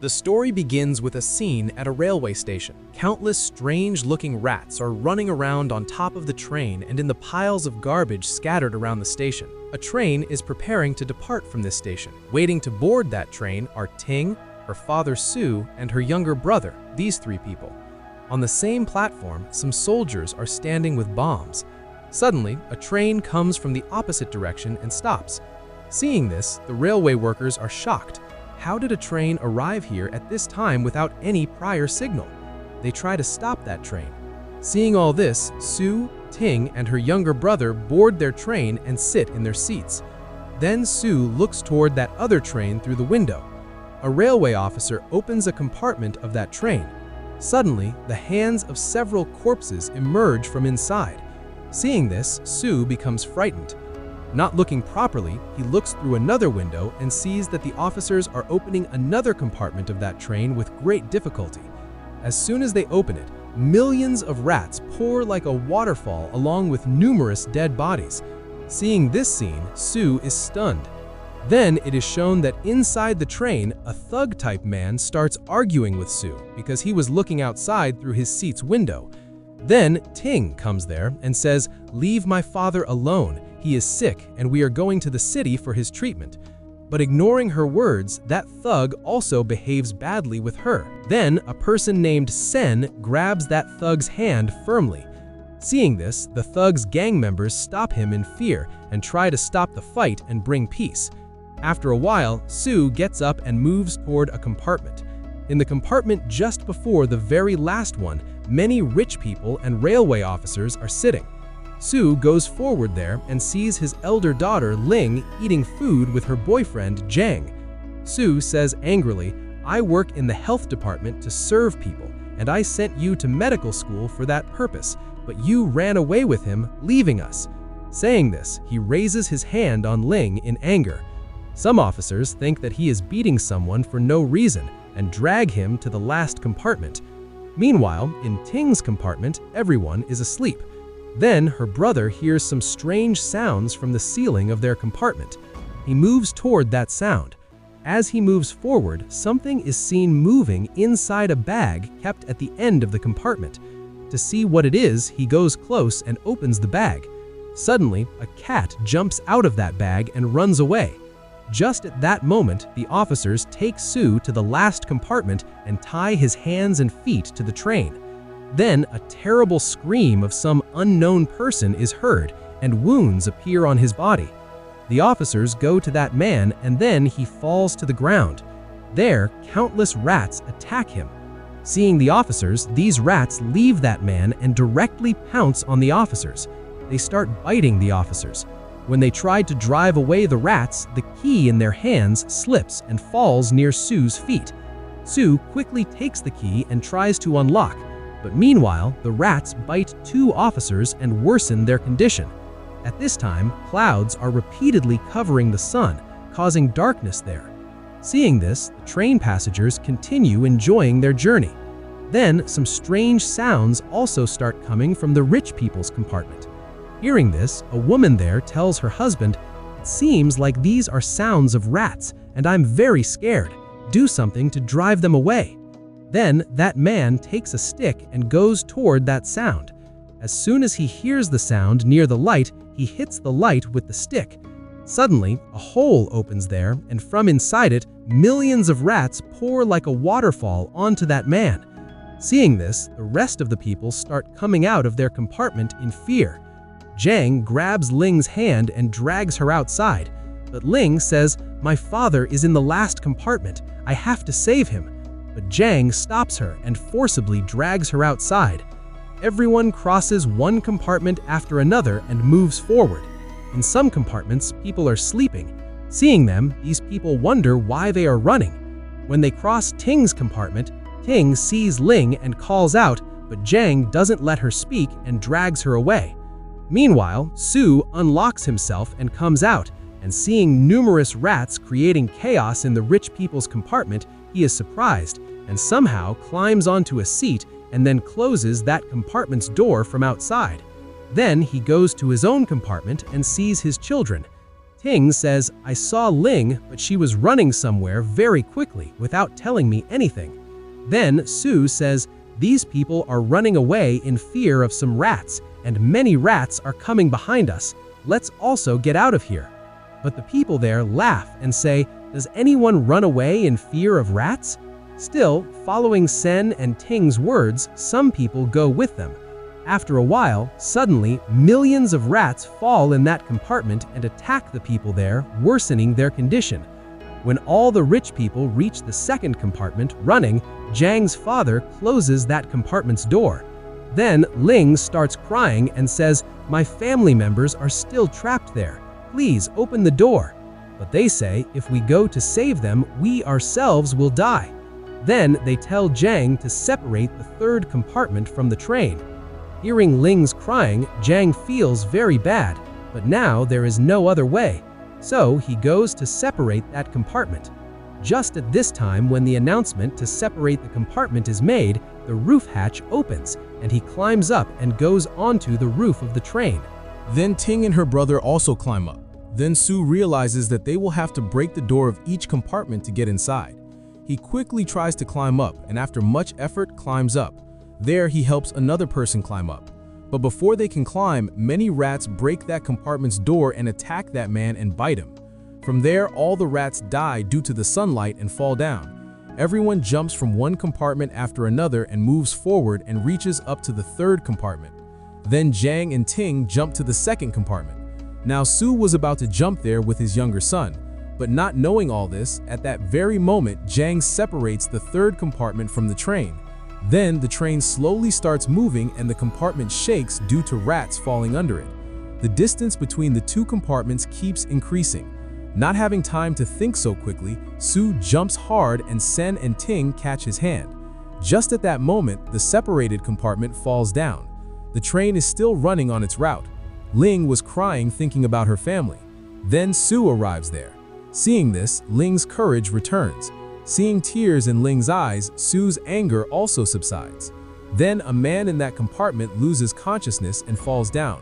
The story begins with a scene at a railway station. Countless strange-looking rats are running around on top of the train and in the piles of garbage scattered around the station. A train is preparing to depart from this station. Waiting to board that train are Ting, her father Sue, and her younger brother, these three people. On the same platform, some soldiers are standing with bombs. Suddenly, a train comes from the opposite direction and stops. Seeing this, the railway workers are shocked. How did a train arrive here at this time without any prior signal? They try to stop that train. Seeing all this, Sue, Ting, and her younger brother board their train and sit in their seats. Then Sue looks toward that other train through the window. A railway officer opens a compartment of that train. Suddenly, the hands of several corpses emerge from inside. Seeing this, Sue becomes frightened. Not looking properly, he looks through another window and sees that the officers are opening another compartment of that train with great difficulty. As soon as they open it, millions of rats pour like a waterfall along with numerous dead bodies. Seeing this scene, Sue is stunned. Then it is shown that inside the train, a thug-type man starts arguing with Sue because he was looking outside through his seat's window. Then Ting comes there and says, "Leave my father alone. He is sick and we are going to the city for his treatment." But ignoring her words, that thug also behaves badly with her. Then a person named Sen grabs that thug's hand firmly. Seeing this, the thug's gang members stop him in fear and try to stop the fight and bring peace. After a while, Sue gets up and moves toward a compartment. In the compartment just before the very last one, many rich people and railway officers are sitting. Sue goes forward there and sees his elder daughter Ling eating food with her boyfriend Zhang. Sue says angrily, "I work in the health department to serve people, and I sent you to medical school for that purpose, but you ran away with him, leaving us." Saying this, he raises his hand on Ling in anger. Some officers think that he is beating someone for no reason and drag him to the last compartment. Meanwhile, in Ting's compartment, everyone is asleep. Then her brother hears some strange sounds from the ceiling of their compartment. He moves toward that sound. As he moves forward, something is seen moving inside a bag kept at the end of the compartment. To see what it is, he goes close and opens the bag. Suddenly, a cat jumps out of that bag and runs away. Just at that moment, the officers take Sue to the last compartment and tie his hands and feet to the train. Then a terrible scream of some unknown person is heard, and wounds appear on his body. The officers go to that man, and then he falls to the ground. There, countless rats attack him. Seeing the officers, these rats leave that man and directly pounce on the officers. They start biting the officers. When they tried to drive away the rats, the key in their hands slips and falls near Sue's feet. Sue quickly takes the key and tries to unlock. But meanwhile, the rats bite two officers and worsen their condition. At this time, clouds are repeatedly covering the sun, causing darkness there. Seeing this, the train passengers continue enjoying their journey. Then, some strange sounds also start coming from the rich people's compartment. Hearing this, a woman there tells her husband, "It seems like these are sounds of rats, and I'm very scared. Do something to drive them away." Then that man takes a stick and goes toward that sound. As soon as he hears the sound near the light, he hits the light with the stick. Suddenly, a hole opens there, and from inside it, millions of rats pour like a waterfall onto that man. Seeing this, the rest of the people start coming out of their compartment in fear. Zhang grabs Ling's hand and drags her outside, but Ling says, "My father is in the last compartment. I have to save him." But Zhang stops her and forcibly drags her outside. Everyone crosses one compartment after another and moves forward. In some compartments, people are sleeping. Seeing them, these people wonder why they are running. When they cross Ting's compartment, Ting sees Ling and calls out, but Zhang doesn't let her speak and drags her away. Meanwhile, Sue unlocks himself and comes out, and seeing numerous rats creating chaos in the rich people's compartment, he is surprised and somehow climbs onto a seat and then closes that compartment's door from outside. Then he goes to his own compartment and sees his children. Ting says, "I saw Ling, but she was running somewhere very quickly without telling me anything." Then Su says, "These people are running away in fear of some rats, and many rats are coming behind us. Let's also get out of here." But the people there laugh and say, "Does anyone run away in fear of rats?" Still, following Sen and Ting's words, some people go with them. After a while, suddenly, millions of rats fall in that compartment and attack the people there, worsening their condition. When all the rich people reach the second compartment running, Jiang's father closes that compartment's door. Then Ling starts crying and says, "My family members are still trapped there. Please open the door." But they say, if we go to save them, we ourselves will die. Then they tell Jiang to separate the third compartment from the train. Hearing Ling's crying, Jiang feels very bad, but now there is no other way. So he goes to separate that compartment. Just at this time, when the announcement to separate the compartment is made, the roof hatch opens, and he climbs up and goes onto the roof of the train. Then Ting and her brother also climb up. Then Su realizes that they will have to break the door of each compartment to get inside. He quickly tries to climb up, and after much effort climbs up. There he helps another person climb up. But before they can climb, many rats break that compartment's door and attack that man and bite him. From there, all the rats die due to the sunlight and fall down. Everyone jumps from one compartment after another and moves forward and reaches up to the third compartment. Then Jiang and Ting jump to the second compartment. Now Su was about to jump there with his younger son, but not knowing all this, at that very moment Jiang separates the third compartment from the train. Then the train slowly starts moving and the compartment shakes due to rats falling under it. The distance between the two compartments keeps increasing. Not having time to think so quickly, Su jumps hard and Sen and Ting catch his hand. Just at that moment, the separated compartment falls down. The train is still running on its route. Ling was crying thinking about her family. Then Su arrives there. Seeing this, Ling's courage returns. Seeing tears in Ling's eyes, Su's anger also subsides. Then a man in that compartment loses consciousness and falls down.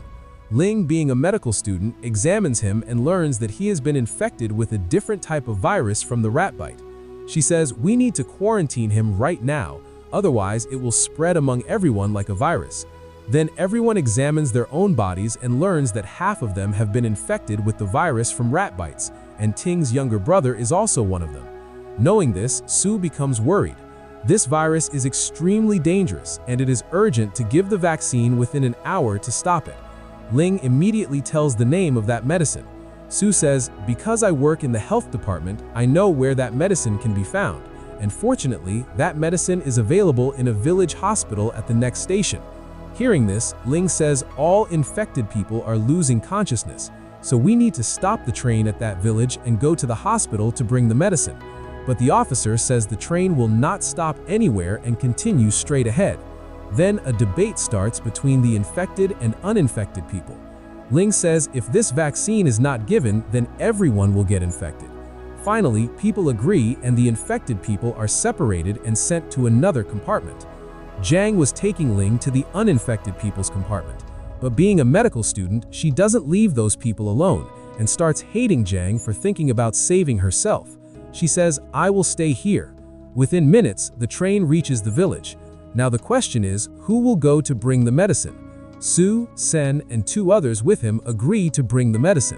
Ling, being a medical student, examines him and learns that he has been infected with a different type of virus from the rat bite. She says, "We need to quarantine him right now, otherwise it will spread among everyone like a virus." Then everyone examines their own bodies and learns that half of them have been infected with the virus from rat bites, and Ting's younger brother is also one of them. Knowing this, Su becomes worried. This virus is extremely dangerous, and it is urgent to give the vaccine within an hour to stop it. Ling immediately tells the name of that medicine. Su says, "Because I work in the health department, I know where that medicine can be found, and fortunately, that medicine is available in a village hospital at the next station." Hearing this, Ling says all infected people are losing consciousness, so we need to stop the train at that village and go to the hospital to bring the medicine. But the officer says the train will not stop anywhere and continue straight ahead. Then a debate starts between the infected and uninfected people. Ling says if this vaccine is not given, then everyone will get infected. Finally, people agree and the infected people are separated and sent to another compartment. Jiang was taking Ling to the uninfected people's compartment. But being a medical student, she doesn't leave those people alone and starts hating Jiang for thinking about saving herself. She says, "I will stay here." Within minutes, the train reaches the village. Now the question is, who will go to bring the medicine? Su, Sen, and two others with him agree to bring the medicine.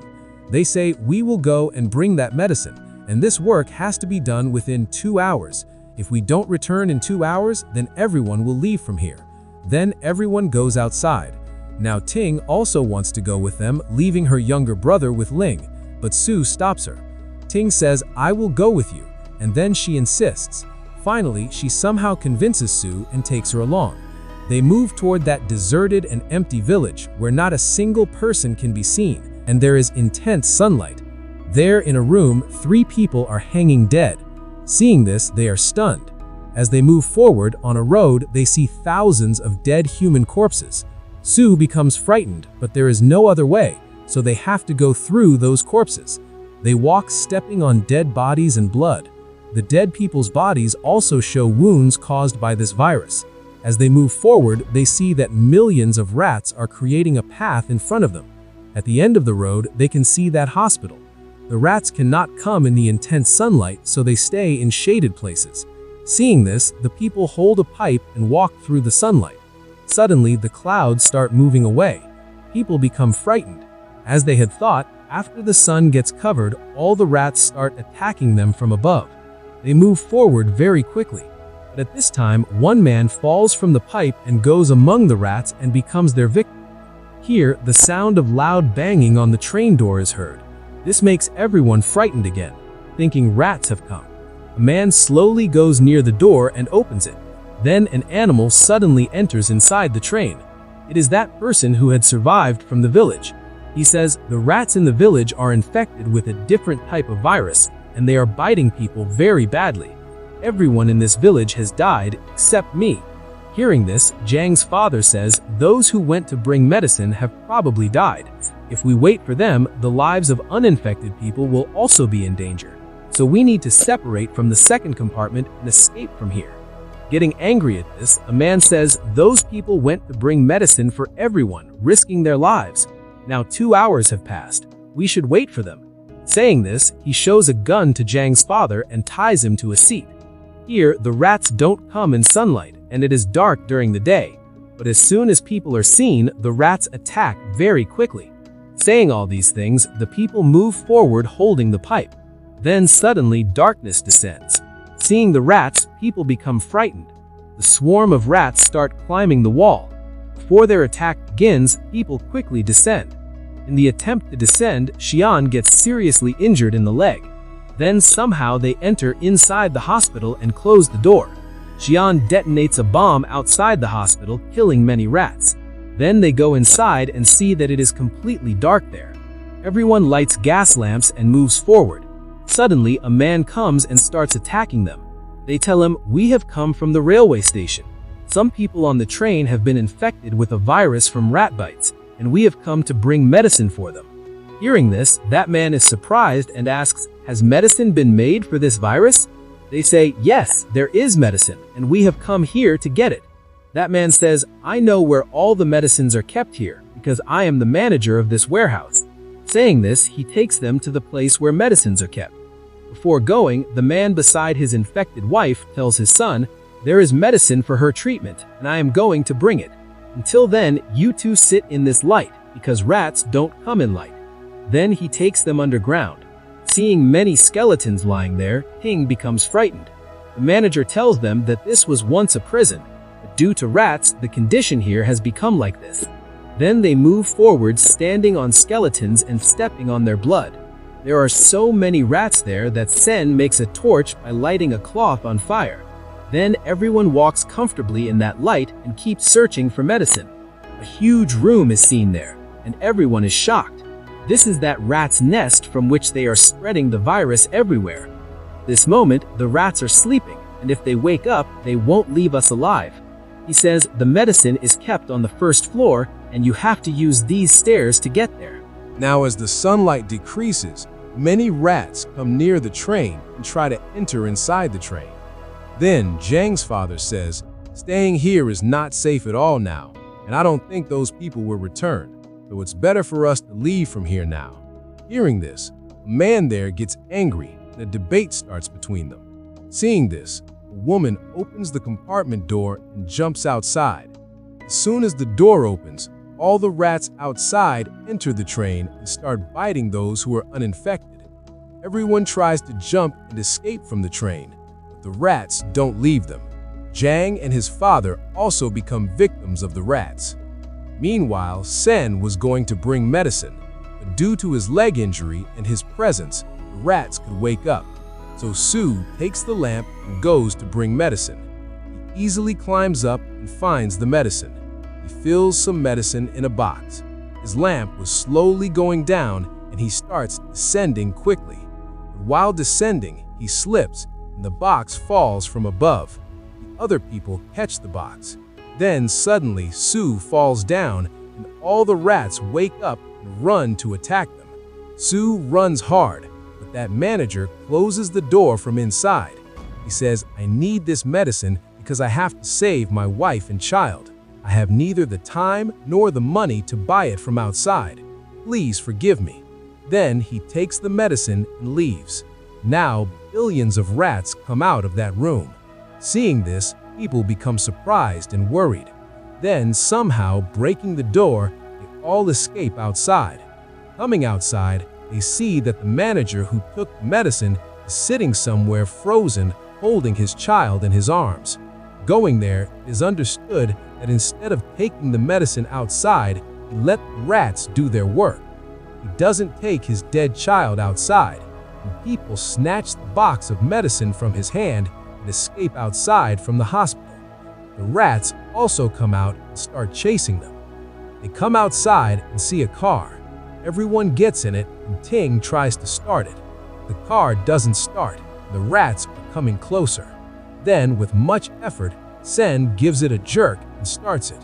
They say, "We will go and bring that medicine, and this work has to be done within 2 hours. If we don't return in 2 hours, then everyone will leave from here." Then everyone goes outside. Now Ting also wants to go with them, leaving her younger brother with Ling, but Su stops her. Ting says, "I will go with you," and then she insists. Finally, she somehow convinces Su and takes her along. They move toward that deserted and empty village where not a single person can be seen, and there is intense sunlight. There in a room, 3 people are hanging dead. Seeing this, they are stunned. As they move forward on a road, they see thousands of dead human corpses. Su becomes frightened, but there is no other way, so they have to go through those corpses. They walk stepping on dead bodies and blood. The dead people's bodies also show wounds caused by this virus. As they move forward, they see that millions of rats are creating a path in front of them. At the end of the road, they can see that hospital. the rats cannot come in the intense sunlight, so they stay in shaded places. Seeing this, the people hold a pipe and walk through the sunlight. Suddenly, the clouds start moving away. People become frightened. As they had thought, after the sun gets covered, all the rats start attacking them from above. They move forward very quickly. But at this time, one man falls from the pipe and goes among the rats and becomes their victim. Here, the sound of loud banging on the train door is heard. This makes everyone frightened again, thinking rats have come. A man slowly goes near the door and opens it. Then an animal suddenly enters inside the train. It is that person who had survived from the village. He says the rats in the village are infected with a different type of virus, and they are biting people very badly. Everyone in this village has died except me. Hearing this, Jang's father says those who went to bring medicine have probably died. If we wait for them, the lives of uninfected people will also be in danger. So we need to separate from the second compartment and escape from here. Getting angry at this, a man says those people went to bring medicine for everyone, risking their lives. Now 2 hours have passed. We should wait for them. Saying this, he shows a gun to Jang's father and ties him to a seat. Here, the rats don't come in sunlight, and it is dark during the day. But as soon as people are seen, the rats attack very quickly. Saying all these things, the people move forward holding the pipe. Then suddenly darkness descends. Seeing the rats, people become frightened. The swarm of rats start climbing the wall. Before their attack begins, people quickly descend. In the attempt to descend, Xian gets seriously injured in the leg. Then somehow they enter inside the hospital and close the door. Xian detonates a bomb outside the hospital, killing many rats. Then they go inside and see that it is completely dark there. Everyone lights gas lamps and moves forward. Suddenly, a man comes and starts attacking them. They tell him, "We have come from the railway station. Some people on the train have been infected with a virus from rat bites, and we have come to bring medicine for them." Hearing this, that man is surprised and asks, "Has medicine been made for this virus?" They say, "Yes, there is medicine, and we have come here to get it." That man says, "I know where all the medicines are kept here, because I am the manager of this warehouse." Saying this, he takes them to the place where medicines are kept. Before going, the man beside his infected wife tells his son, "There is medicine for her treatment, and I am going to bring it. Until then, you two sit in this light, because rats don't come in light." Then he takes them underground. Seeing many skeletons lying there, Ping becomes frightened. The manager tells them that this was once a prison, but due to rats, the condition here has become like this. Then they move forward, standing on skeletons and stepping on their blood. There are so many rats there that Sen makes a torch by lighting a cloth on fire. Then everyone walks comfortably in that light and keeps searching for medicine. A huge room is seen there, and everyone is shocked. This is that rat's nest from which they are spreading the virus everywhere. This moment, the rats are sleeping, and if they wake up, they won't leave us alive. He says the medicine is kept on the first floor, and you have to use these stairs to get there. Now as the sunlight decreases, many rats come near the train and try to enter inside the train. Then Jang's father says, "Staying here is not safe at all now, and I don't think those people will return, so it's better for us to leave from here now." Hearing this, a man there gets angry and a debate starts between them. Seeing this, a woman opens the compartment door and jumps outside. As soon as the door opens, all the rats outside enter the train and start biting those who are uninfected. Everyone tries to jump and escape from the train, but the rats don't leave them. Jang and his father also become victims of the rats. Meanwhile, Sen was going to bring medicine, but due to his leg injury and his presence, the rats could wake up. So Su takes the lamp and goes to bring medicine. He easily climbs up and finds the medicine. He fills some medicine in a box. His lamp was slowly going down and he starts descending quickly. But while descending, he slips and the box falls from above. The other people catch the box. Then suddenly Su falls down and all the rats wake up and run to attack them. Su runs hard, but that manager closes the door from inside. He says, "I need this medicine because I have to save my wife and child. I have neither the time nor the money to buy it from outside. Please forgive me." Then he takes the medicine and leaves. Now, billions of rats come out of that room. Seeing this, people become surprised and worried. Then, somehow breaking the door, they all escape outside. Coming outside, they see that the manager who took the medicine is sitting somewhere frozen, holding his child in his arms. Going there, it is understood that instead of taking the medicine outside, he let the rats do their work. He doesn't take his dead child outside, and people snatch the box of medicine from his hand and escape outside from the hospital. The rats also come out and start chasing them. They come outside and see a car. Everyone gets in it, and Ting tries to start it. The car doesn't start. The rats are coming closer. Then, with much effort, Sen gives it a jerk and starts it.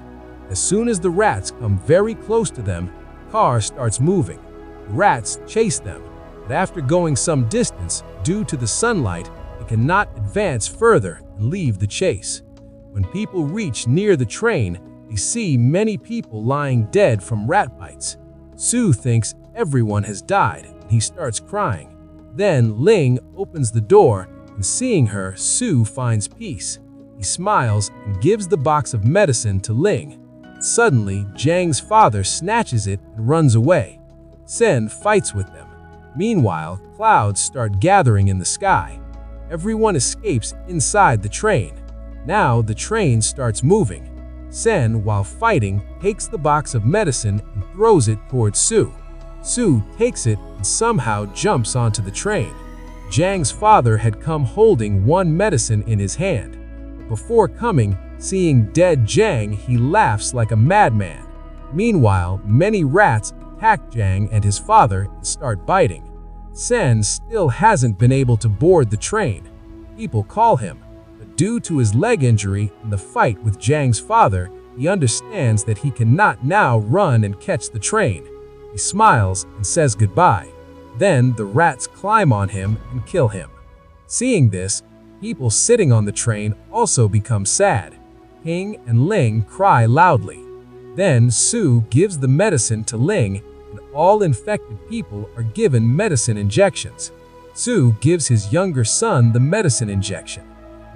As soon as the rats come very close to them, the car starts moving. The rats chase them, but after going some distance, due to the sunlight, they cannot advance further and leave the chase. When people reach near the train, they see many people lying dead from rat bites. Sue thinks everyone has died, and he starts crying. Then Ling opens the door, and seeing her, Sue finds peace. He smiles and gives the box of medicine to Ling. Suddenly, Jiang's father snatches it and runs away. Sen fights with them. Meanwhile, clouds start gathering in the sky. Everyone escapes inside the train. Now the train starts moving. Sen, while fighting, takes the box of medicine and throws it towards Sue. Sue takes it and somehow jumps onto the train. Jiang's father had come holding one medicine in his hand. Before coming, seeing dead Jiang, he laughs like a madman. Meanwhile, many rats attack Jiang and his father and start biting. Sen still hasn't been able to board the train. People call him, but due to his leg injury and the fight with Jiang's father, he understands that he cannot now run and catch the train. He smiles and says goodbye. Then the rats climb on him and kill him. Seeing this, people sitting on the train also become sad. Ting and Ling cry loudly. Then Sue gives the medicine to Ling, and all infected people are given medicine injections. Sue gives his younger son the medicine injection.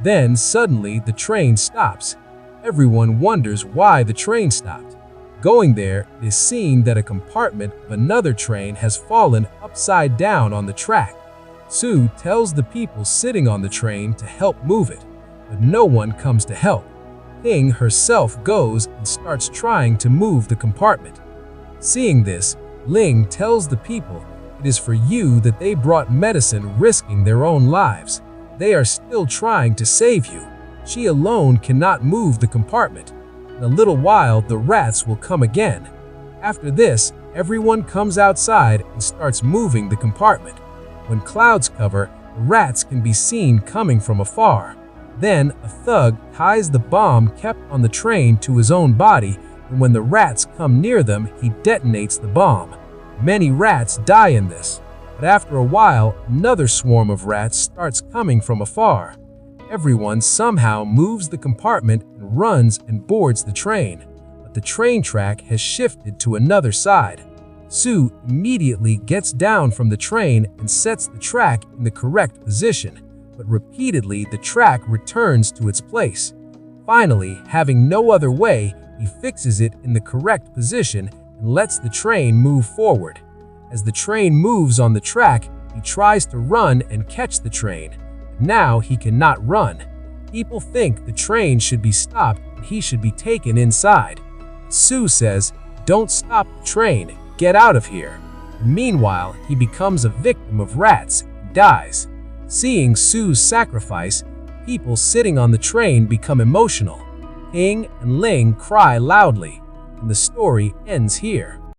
Then suddenly the train stops. Everyone wonders why the train stopped. Going there, it is seen that a compartment of another train has fallen upside down on the track. Sue tells the people sitting on the train to help move it, but no one comes to help. Ting herself goes and starts trying to move the compartment. Seeing this, Ling tells the people it is for you that they brought medicine risking their own lives. They are still trying to save you. She alone cannot move the compartment. In a little while, the rats will come again. After this, everyone comes outside and starts moving the compartment. When clouds cover, the rats can be seen coming from afar. Then, a thug ties the bomb kept on the train to his own body, and when the rats come near them, he detonates the bomb. Many rats die in this, but after a while, another swarm of rats starts coming from afar. Everyone somehow moves the compartment and runs and boards the train, but the train track has shifted to another side. Sue immediately gets down from the train and sets the track in the correct position, but repeatedly the track returns to its place. Finally, having no other way, he fixes it in the correct position and lets the train move forward. As the train moves on the track, he tries to run and catch the train. Now he cannot run. People think the train should be stopped and he should be taken inside. Sue says, "Don't stop the train, get out of here." Meanwhile, he becomes a victim of rats and dies. Seeing Sue's sacrifice, people sitting on the train become emotional. Ting and Ling cry loudly, and the story ends here.